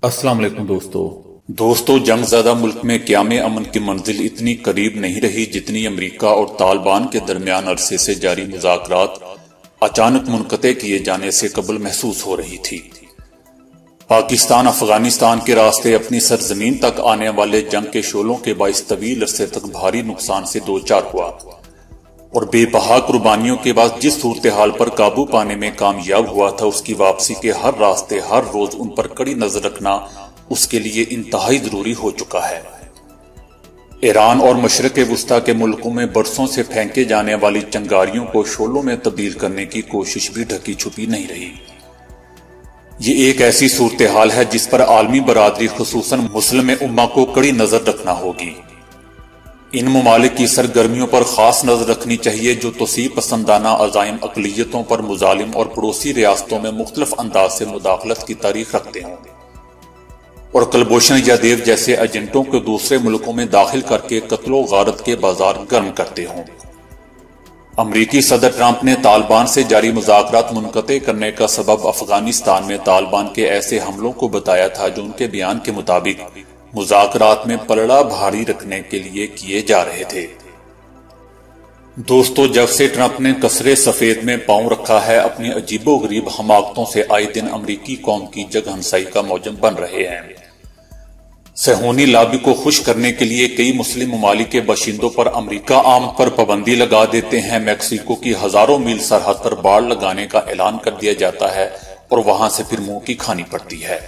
السلام علیکم دوستو جنگ زدہ ملک میں قیام امن کی منزل اتنی قریب نہیں رہی جتنی امریکہ اور طالبان کے درمیان عرصے سے جاری مذاکرات اچانک منقطع کیے جانے سے قبل محسوس ہو رہی تھی۔ پاکستان افغانستان کے راستے اپنی سرزمین تک آنے والے جنگ کے شعلوں کے باعث طویل عرصے تک بھاری نقصان سے دوچار ہوا اور بے بہا قربانیوں کے بعد جس صورتحال پر قابو پانے میں کامیاب ہوا تھا اس کی واپسی کے ہر راستے ہر روز ان پر کڑی نظر رکھنا اس کے لیے انتہائی ضروری ہو چکا ہے۔ ایران اور مشرق وسطی کے ملکوں میں برسوں سے پھینکے جانے والی چنگاریوں کو شعلوں میں تبدیل کرنے کی کوشش بھی ڈھکی چھپی نہیں رہی۔ یہ ایک ایسی صورتحال ہے جس پر عالمی برادری خصوصاً مسلم امہ کو کڑی نظر رکھنا ہوگی۔ ان ممالک کی سرگرمیوں پر خاص نظر رکھنی چاہیے جو توسیع پسندانہ عزائم اقلیتوں پر مظالم اور پڑوسی ریاستوں میں مختلف انداز سے مداخلت کی تاریخ رکھتے ہوں اور کلبھوشن یادیو جیسے ایجنٹوں کو دوسرے ملکوں میں داخل کر کے قتل و غارت کے بازار گرم کرتے ہوں۔ امریکی صدر ٹرمپ نے طالبان سے جاری مذاکرات منقطع کرنے کا سبب افغانستان میں طالبان کے ایسے حملوں کو بتایا تھا جو ان کے بیان کے مطابق مذاکرات میں پلڑا بھاری رکھنے کے لیے کیے جا رہے تھے۔ دوستو جب سے ٹرمپ نے قصر سفید میں پاؤں رکھا ہے اپنی عجیب و غریب حماقتوں سے آئے دن امریکی قوم کی جگ ہنسائی کا موجب بن رہے ہیں۔ صہیونی لابی کو خوش کرنے کے لیے کئی مسلم ممالک کے باشندوں پر امریکہ آمد پر پابندی لگا دیتے ہیں، میکسیکو کی ہزاروں میل سرحد پر باڑ لگانے کا اعلان کر دیا جاتا ہے اور وہاں سے پھر منہ کی کھانی پڑتی ہے۔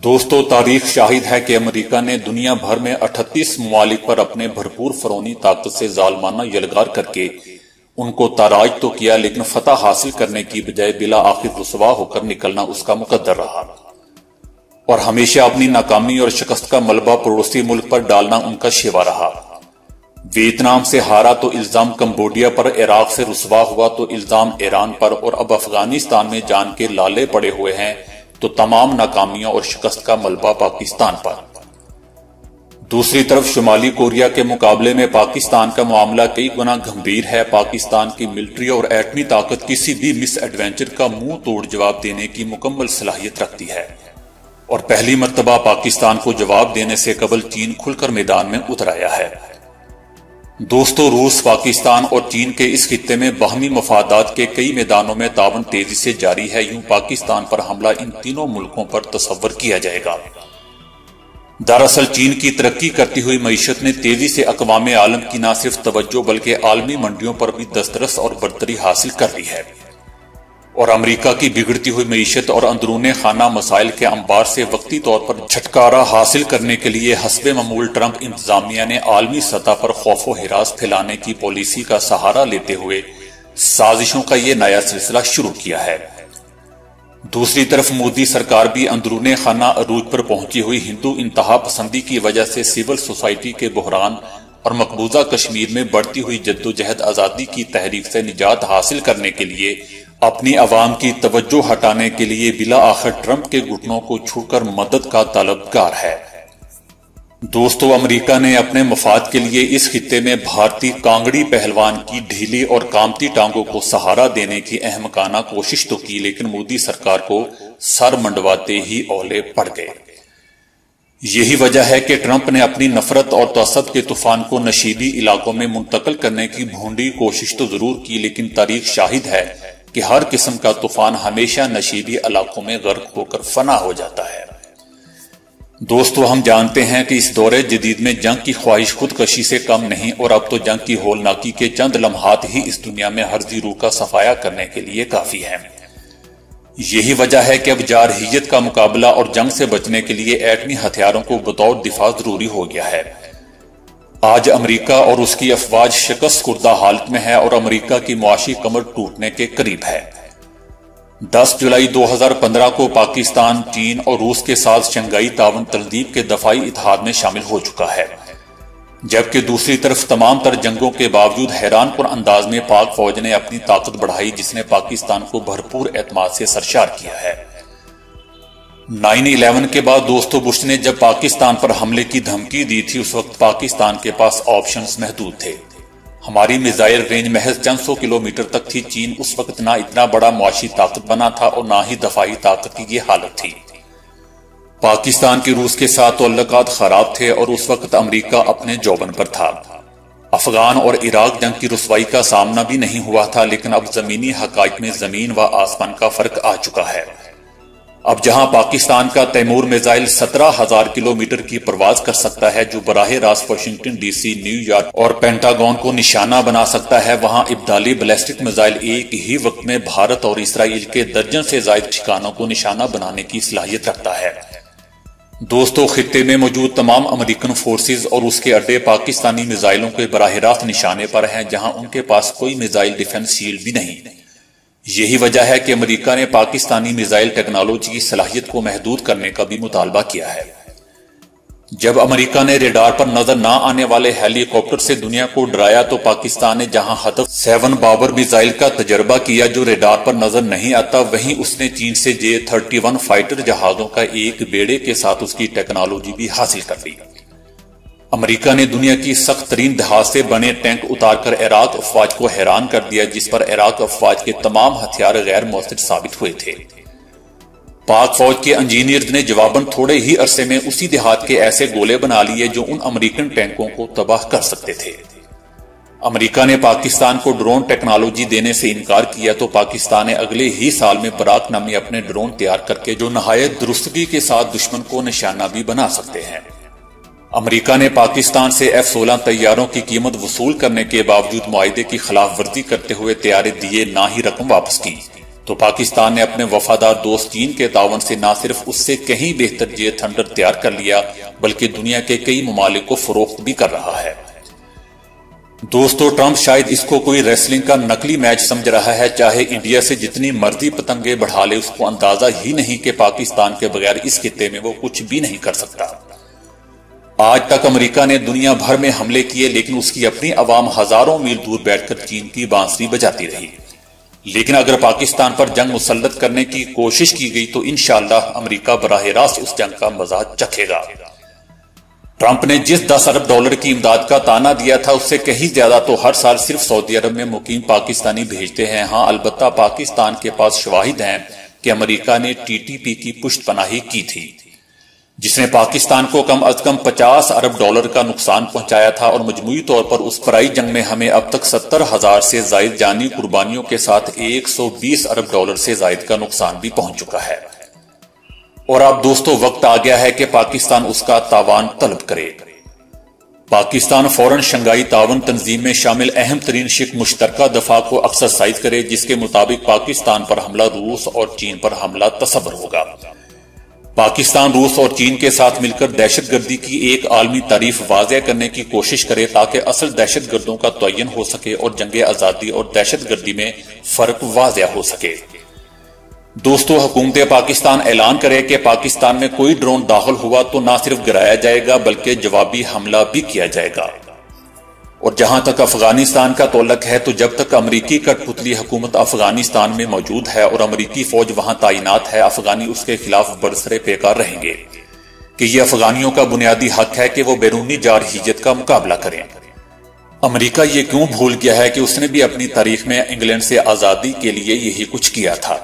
دوستو تاریخ شاہد ہے کہ امریکہ نے دنیا بھر میں 38 ممالک پر اپنے بھرپور فرعونی طاقت سے ظالمانہ یلغار کر کے ان کو تاراج تو کیا لیکن فتح حاصل کرنے کی بجائے بلا آخر رسوا ہو کر نکلنا اس کا مقدر رہا اور ہمیشہ اپنی ناکامی اور شکست کا ملبہ پڑوسی ملک پر ڈالنا ان کا شیوا رہا۔ ویتنام سے ہارا تو الزام کمبوڈیا پر، عراق سے رسوا ہوا تو الزام ایران پر، اور اب افغانستان میں جان کے لالے پڑے ہوئے ہیں تو تمام ناکامیوں اور شکست کا ملبہ پاکستان پر۔ دوسری طرف شمالی کوریا کے مقابلے میں پاکستان کا معاملہ کئی گنا گھمبیر ہے۔ پاکستان کی ملٹری اور ایٹمی طاقت کسی بھی مس ایڈونچر کا منہ توڑ جواب دینے کی مکمل صلاحیت رکھتی ہے اور پہلی مرتبہ پاکستان کو جواب دینے سے قبل چین کھل کر میدان میں اتر آیا ہے۔ دوستو روس، پاکستان اور چین کے اس خطے میں باہمی مفادات کے کئی میدانوں میں تعاون تیزی سے جاری ہے۔ یوں پاکستان پر حملہ ان تینوں ملکوں پر تصور کیا جائے گا۔ دراصل چین کی ترقی کرتی ہوئی معیشت نے تیزی سے اقوام عالم کی نہ صرف توجہ بلکہ عالمی منڈیوں پر بھی دسترس اور برتری حاصل کر لی ہے اور امریکہ کی بگڑتی ہوئی معیشت اور اندرون خانہ مسائل کے انبار سے وقتی طور پر چھٹکارا حاصل کرنے کے لیے حسب معمول ٹرمپ انتظامیہ نے عالمی سطح پر خوف و ہراس پھیلانے کی پالیسی کا سہارا لیتے ہوئے سازشوں کا یہ نیا سلسلہ شروع کیا ہے۔ دوسری طرف مودی سرکار بھی اندرون خانہ عروج پر پہنچی ہوئی ہندو انتہا پسندی کی وجہ سے سول سوسائٹی کے بحران اور مقبوضہ کشمیر میں بڑھتی ہوئی جدوجہد آزادی کی تحریک سے نجات حاصل کرنے کے لیے اپنی عوام کی توجہ ہٹانے کے لیے بلا آخر ٹرمپ کے گھٹنوں کو چھو کر مدد کا طلبگار ہے۔ دوستو امریکہ نے اپنے مفاد کے لیے اس خطے میں بھارتی کانگڑی پہلوان کی ڈھیلی اور کامتی ٹانگوں کو سہارا دینے کی احمقانہ کوشش تو کی لیکن مودی سرکار کو سر منڈواتے ہی اولے پڑ گئے۔ یہی وجہ ہے کہ ٹرمپ نے اپنی نفرت اور تعصب کے طوفان کو نشیبی علاقوں میں منتقل کرنے کی بھونڈی کوشش تو ضرور کی لیکن تاریخ شاہد ہے کہ ہر قسم کا طوفان ہمیشہ نشیبی علاقوں میں غرق ہو کر فنا ہو جاتا ہے۔ دوستو ہم جانتے ہیں کہ اس دور جدید میں جنگ کی خواہش خودکشی سے کم نہیں اور اب تو جنگ کی ہولناکی کے چند لمحات ہی اس دنیا میں ہرزی روح کا صفایا کرنے کے لیے کافی ہیں۔ یہی وجہ ہے کہ اب جارحیت کا مقابلہ اور جنگ سے بچنے کے لیے ایٹمی ہتھیاروں کو بطور دفاع ضروری ہو گیا ہے۔ آج امریکہ اور اس کی افواج شکست خوردہ حالت میں ہے اور امریکہ کی معاشی کمر ٹوٹنے کے قریب ہے۔ 10 جولائی 2015 کو پاکستان چین اور روس کے ساتھ شنگھائی تعاون تنظیم کے دفاعی اتحاد میں شامل ہو چکا ہے، جبکہ دوسری طرف تمام تر جنگوں کے باوجود حیران کن انداز میں پاک فوج نے اپنی طاقت بڑھائی جس نے پاکستان کو بھرپور اعتماد سے سرشار کیا ہے۔ 9/11 کے بعد دوستو بش نے جب پاکستان پر حملے کی دھمکی دی تھی اس وقت پاکستان کے پاس آپشنز محدود تھے۔ ہماری میزائل رینج محض چند سو کلومیٹر تک تھی۔ چین اس وقت نہ اتنا بڑا معاشی طاقت بنا تھا اور نہ ہی دفاعی طاقت کی یہ حالت تھی۔ پاکستان کے روس کے ساتھ تعلقات خراب تھے اور اس وقت امریکہ اپنے جوبن پر تھا۔ افغان اور عراق جنگ کی رسوائی کا سامنا بھی نہیں ہوا تھا، لیکن اب زمینی حقائق میں زمین و آسمان کا فرق آ چکا ہے۔ اب جہاں پاکستان کا تیمور میزائل 17,000 کلومیٹر کی پرواز کر سکتا ہے، جو براہ راست Washington D C, New York اور پینٹاگون کو نشانہ بنا سکتا ہے، وہاں ابدالی بیلسٹک میزائل ایک ہی وقت میں بھارت اور اسرائیل کے درجن سے زائد ٹھکانوں کو نشانہ بنانے کی صلاحیت رکھتا ہے۔ دوستو، خطے میں موجود تمام امریکن فورسز اور اس کے اڈے پاکستانی میزائلوں کے براہ راست نشانے پر ہیں، جہاں ان کے پاس کوئی میزائل ڈیفنس شیلڈ بھی نہیں۔ یہی وجہ ہے کہ امریکہ نے پاکستانی میزائل ٹیکنالوجی کی صلاحیت کو محدود کرنے کا بھی مطالبہ کیا ہے۔ جب امریکہ نے ریڈار پر نظر نہ آنے والے ہیلی کاپٹر سے دنیا کو ڈرایا، تو پاکستان نے جہاں ہدف 7 بابر میزائل کا تجربہ کیا جو ریڈار پر نظر نہیں آتا، وہیں اس نے چین سے J-31 فائٹر جہازوں کا ایک بیڑے کے ساتھ اس کی ٹیکنالوجی بھی حاصل کر لی۔ امریکہ نے دنیا کی سخت ترین دھات سے بنے ٹینک اتار کر عراق افواج کو حیران کر دیا، جس پر عراق افواج کے تمام ہتھیار غیر مؤثر ثابت ہوئے تھے۔ پاک فوج کے انجینئرز نے جواباً تھوڑے ہی عرصے میں اسی دہات کے ایسے گولے بنا لیے جو ان امریکن ٹینکوں کو تباہ کر سکتے تھے۔ امریکہ نے پاکستان کو ڈرون ٹیکنالوجی دینے سے انکار کیا تو پاکستان نے اگلے ہی سال میں براک نامی اپنے ڈرون تیار کر کے جو نہایت درستگی کے ساتھ دشمن کو نشانہ بھی بنا سکتے ہیں۔ امریکہ نے پاکستان سے F-16 طیاروں کی قیمت وصول کرنے کے باوجود معاہدے کی خلاف ورزی کرتے ہوئے طیارے دیے نہ ہی رقم واپس کی، تو پاکستان نے اپنے وفادار دوست چین کے تعاون سے نہ صرف اس سے کہیں بہتر جے تھنڈر تیار کر لیا، بلکہ دنیا کے کئی ممالک کو فروخت بھی کر رہا ہے۔ دوستو، ٹرمپ شاید اس کو کوئی ریسلنگ کا نقلی میچ سمجھ رہا ہے، چاہے انڈیا سے جتنی مرضی پتنگیں بڑھا لے، اس کو اندازہ ہی نہیں کہ پاکستان کے بغیر اس خطے میں وہ کچھ بھی نہیں کر سکتا۔ آج تک امریکہ نے دنیا بھر میں حملے کیے، لیکن اس کی اپنی عوام ہزاروں میل دور بیٹھ کر چین کی بانسری بجاتی رہی۔ لیکن اگر پاکستان پر جنگ مسلط کرنے کی کوشش کی گئی تو انشاءاللہ امریکہ براہ راست اس جنگ کا مزہ چکھے گا۔ ٹرمپ نے جس $10 ارب کی امداد کا تانا دیا تھا، اس سے کہیں زیادہ تو ہر سال صرف سعودی عرب میں مقیم پاکستانی بھیجتے ہیں۔ ہاں، البتہ پاکستان کے پاس شواہد ہیں کہ امریکہ نے TTP کی پشت پناہی کی تھی، جس نے پاکستان کو کم از کم $50 ارب کا نقصان پہنچایا تھا، اور مجموعی طور پر اس پرائی جنگ میں ہمیں اب تک 70,000 سے زائد جانی قربانیوں کے ساتھ $120 ارب سے زائد کا نقصان بھی پہنچ چکا ہے۔ اور اب دوستو، وقت آ گیا ہے کہ پاکستان اس کا تاوان طلب کرے۔ پاکستان فوراً شنگھائی تعاون تنظیم میں شامل اہم ترین شق مشترکہ دفاع کو ایکسرسائز کرے، جس کے مطابق پاکستان پر حملہ روس اور چین پر حملہ تصور ہوگا۔ پاکستان روس اور چین کے ساتھ مل کر دہشت گردی کی ایک عالمی تعریف واضح کرنے کی کوشش کرے، تاکہ اصل دہشت گردوں کا تعین ہو سکے اور جنگ آزادی اور دہشت گردی میں فرق واضح ہو سکے۔ دوستو، حکومت پاکستان اعلان کرے کہ پاکستان میں کوئی ڈرون داخل ہوا تو نہ صرف گرایا جائے گا بلکہ جوابی حملہ بھی کیا جائے گا۔ اور جہاں تک افغانستان کا تعلق ہے، تو جب تک امریکی کٹ پتلی حکومت افغانستان میں موجود ہے اور امریکی فوج وہاں تعینات ہے، افغانی اس کے خلاف برسرے پیکار رہیں گے کہ یہ افغانیوں کا بنیادی حق ہے کہ وہ بیرونی جارحیت کا مقابلہ کریں۔ امریکہ یہ کیوں بھول گیا ہے کہ اس نے بھی اپنی تاریخ میں انگلینڈ سے آزادی کے لیے یہی کچھ کیا تھا؟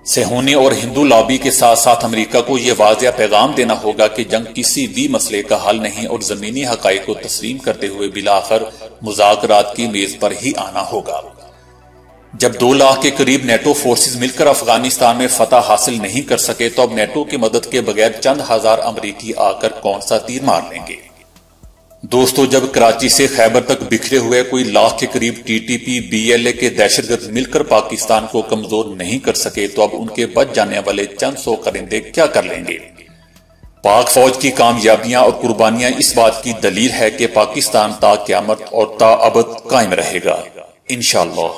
صہیونی اور ہندو لابی کے ساتھ ساتھ امریکہ کو یہ واضح پیغام دینا ہوگا کہ جنگ کسی بھی مسئلے کا حل نہیں، اور زمینی حقائق کو تسلیم کرتے ہوئے بالآخر مذاکرات کی میز پر ہی آنا ہوگا۔ جب 2 لاکھ کے قریب نیٹو فورسز مل کر افغانستان میں فتح حاصل نہیں کر سکے، تو اب نیٹو کی مدد کے بغیر چند ہزار امریکی آ کر کون سا تیر مار لیں گے؟ دوستو، جب کراچی سے خیبر تک بکھرے ہوئے کوئی لاکھ کے قریب TTP BLA کے دہشت گرد مل کر پاکستان کو کمزور نہیں کر سکے، تو اب ان کے بچ جانے والے چند سو کرندے کیا کر لیں گے؟ پاک فوج کی کامیابیاں اور قربانیاں اس بات کی دلیل ہے کہ پاکستان تا قیامت اور تا ابد قائم رہے گا، انشاءاللہ۔